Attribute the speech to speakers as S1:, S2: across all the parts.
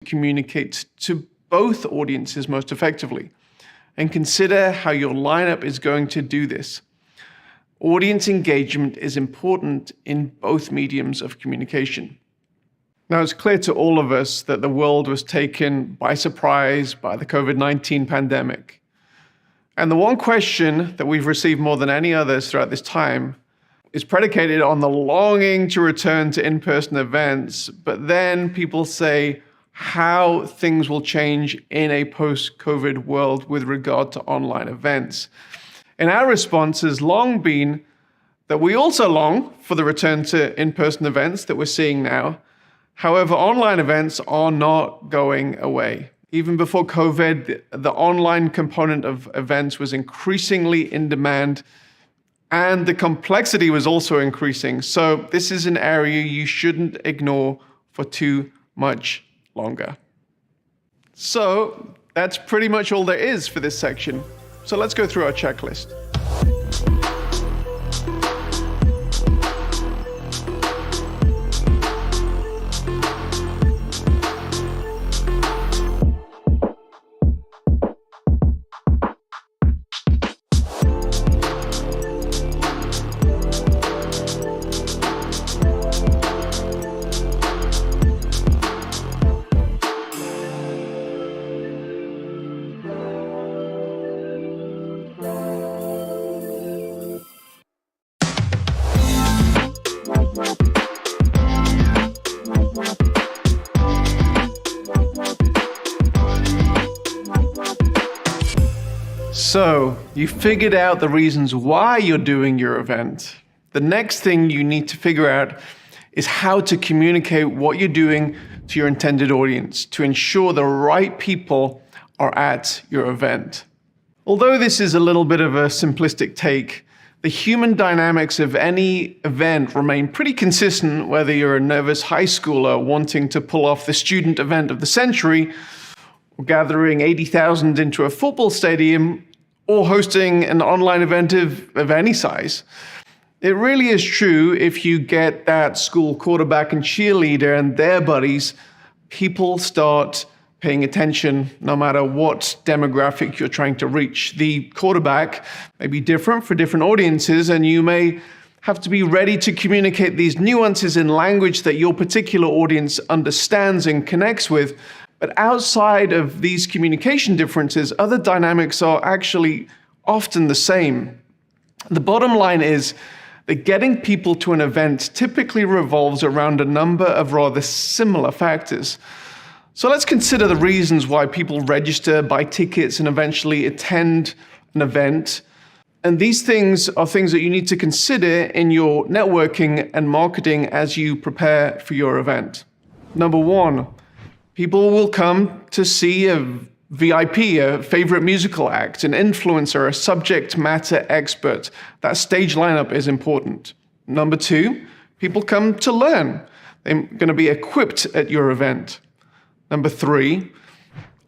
S1: communicate to both audiences most effectively. And consider how your lineup is going to do this. Audience engagement is important in both mediums of communication. Now, it's clear to all of us that the world was taken by surprise by the COVID-19 pandemic. And the one question that we've received more than any others throughout this time is predicated on the longing to return to in-person events, but then people say how things will change in a post-COVID world with regard to online events. And our response has long been that we also long for the return to in-person events that we're seeing now. However, online events are not going away. Even before COVID, the online component of events was increasingly in demand, and the complexity was also increasing. So this is an area you shouldn't ignore for too much longer. So that's pretty much all there is for this section. So let's go through our checklist. So, you figured out the reasons why you're doing your event. The next thing you need to figure out is how to communicate what you're doing to your intended audience to ensure the right people are at your event. Although this is a little bit of a simplistic take, the human dynamics of any event remain pretty consistent, whether you're a nervous high schooler wanting to pull off the student event of the century, or gathering 80,000 into a football stadium, or hosting an online event of any size. It really is true if you get that school quarterback and cheerleader and their buddies, people start paying attention no matter what demographic you're trying to reach. The quarterback may be different for different audiences, and you may have to be ready to communicate these nuances in language that your particular audience understands and connects with. But outside of these communication differences, other dynamics are actually often the same. The bottom line is that getting people to an event typically revolves around a number of rather similar factors. So let's consider the reasons why people register, buy tickets, and eventually attend an event. And these things are things that you need to consider in your networking and marketing as you prepare for your event. Number one, people will come to see a VIP, a favorite musical act, an influencer, a subject matter expert. That stage lineup is important. Number two, people come to learn. They're going to be equipped at your event. Number three,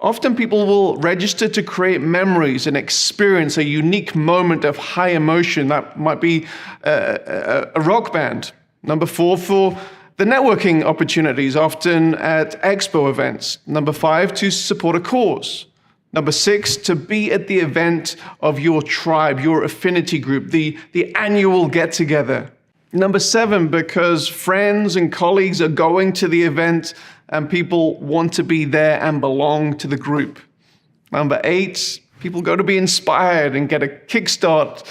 S1: often people will register to create memories and experience a unique moment of high emotion. That might be a rock band. Number four, for the networking opportunities, often at expo events. Number five, to support a cause. Number six, to be at the event of your tribe, your affinity group, the annual get-together. Number seven, because friends and colleagues are going to the event and people want to be there and belong to the group. Number eight, people go to be inspired and get a kickstart,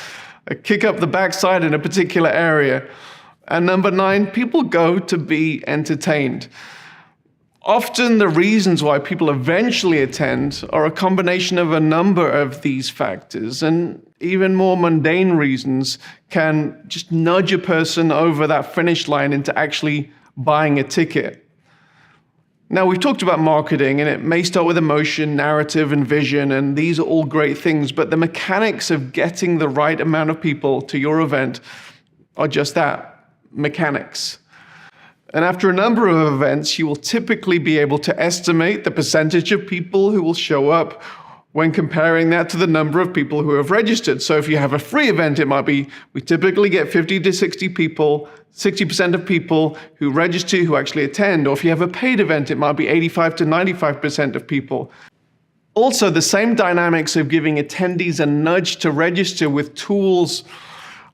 S1: a kick up the backside in a particular area. And number nine, people go to be entertained. Often the reasons why people eventually attend are a combination of a number of these factors, and even more mundane reasons can just nudge a person over that finish line into actually buying a ticket. Now, we've talked about marketing, and it may start with emotion, narrative, and vision, and these are all great things, but the mechanics of getting the right amount of people to your event are just that. Mechanics. And after a number of events, you will typically be able to estimate the percentage of people who will show up when comparing that to the number of people who have registered. So if you have a free event, it might be, we typically get 50 to 60 people 60% of people who register who actually attend, or if you have a paid event, it might be 85 to 95% of people. Also, the same dynamics of giving attendees a nudge to register with tools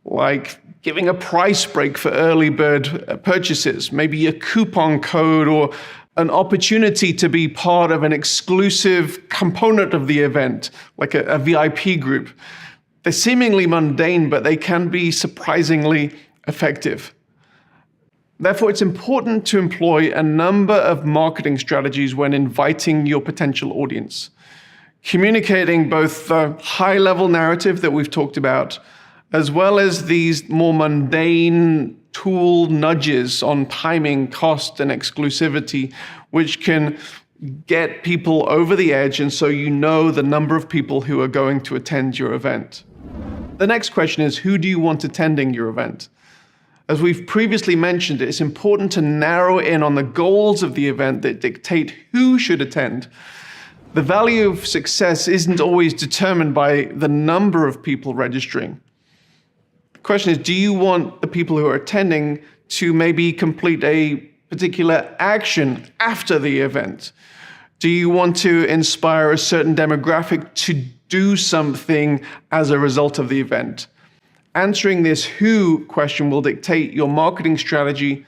S1: like giving a price break for early bird purchases, maybe a coupon code or an opportunity to be part of an exclusive component of the event, like a VIP group. They're seemingly mundane, but they can be surprisingly effective. Therefore, it's important to employ a number of marketing strategies when inviting your potential audience. Communicating both the high-level narrative that we've talked about, as well as these more mundane tool nudges on timing, cost, and exclusivity, which can get people over the edge, and so you know the number of people who are going to attend your event. The next question is, who do you want attending your event? As we've previously mentioned, it's important to narrow in on the goals of the event that dictate who should attend. The value of success isn't always determined by the number of people registering. The question is, do you want the people who are attending to maybe complete a particular action after the event? Do you want to inspire a certain demographic to do something as a result of the event? Answering this who question will dictate your marketing strategy